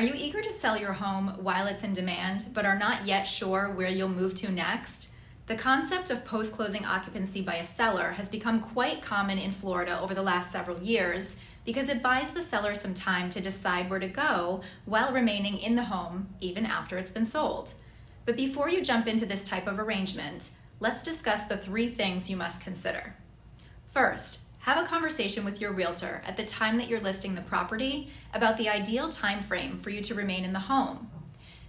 Are you eager to sell your home while it's in demand, but are not yet sure where you'll move to next? The concept of post-closing occupancy by a seller has become quite common in Florida over the last several years because it buys the seller some time to decide where to go while remaining in the home even after it's been sold. But before you jump into this type of arrangement, let's discuss the 3 things you must consider. First, have a conversation with your realtor at the time that you're listing the property about the ideal time frame for you to remain in the home.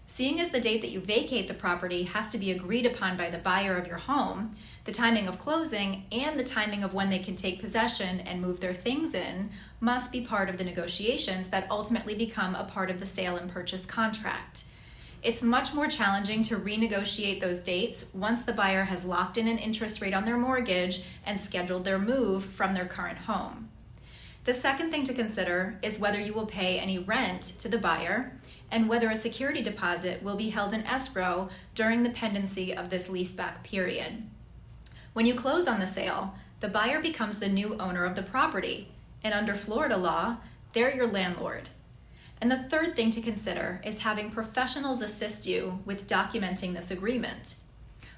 Seeing as the date that you vacate the property has to be agreed upon by the buyer of your home, the timing of closing and the timing of when they can take possession and move their things in must be part of the negotiations that ultimately become a part of the sale and purchase contract. It's much more challenging to renegotiate those dates once the buyer has locked in an interest rate on their mortgage and scheduled their move from their current home. The second thing to consider is whether you will pay any rent to the buyer and whether a security deposit will be held in escrow during the pendency of this leaseback period. When you close on the sale, the buyer becomes the new owner of the property, and under Florida law, they're your landlord. And the third thing to consider is having professionals assist you with documenting this agreement.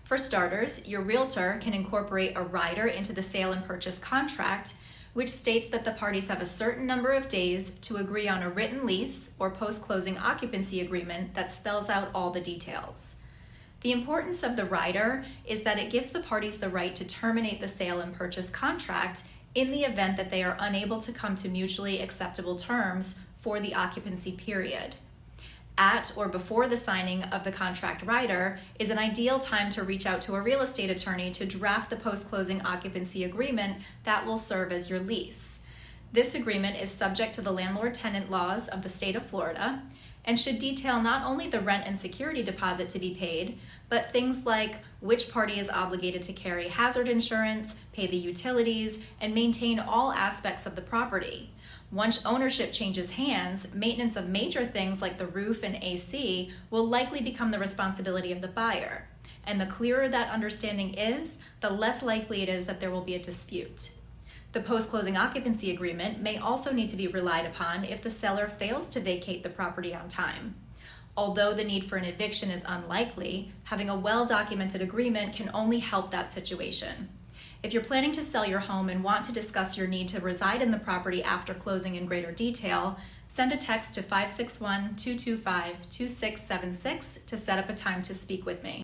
For starters, your realtor can incorporate a rider into the sale and purchase contract, which states that the parties have a certain number of days to agree on a written lease or post-closing occupancy agreement that spells out all the details. The importance of the rider is that it gives the parties the right to terminate the sale and purchase contract in the event that they are unable to come to mutually acceptable terms for the occupancy period. At or before the signing of the contract rider is an ideal time to reach out to a real estate attorney to draft the post-closing occupancy agreement that will serve as your lease. This agreement is subject to the landlord-tenant laws of the state of Florida and should detail not only the rent and security deposit to be paid, but things like which party is obligated to carry hazard insurance, pay the utilities, and maintain all aspects of the property. Once ownership changes hands, maintenance of major things like the roof and AC will likely become the responsibility of the buyer. And the clearer that understanding is, the less likely it is that there will be a dispute. The post-closing occupancy agreement may also need to be relied upon if the seller fails to vacate the property on time. Although the need for an eviction is unlikely, having a well-documented agreement can only help that situation. If you're planning to sell your home and want to discuss your need to reside in the property after closing in greater detail, send a text to 561-225-2676 to set up a time to speak with me.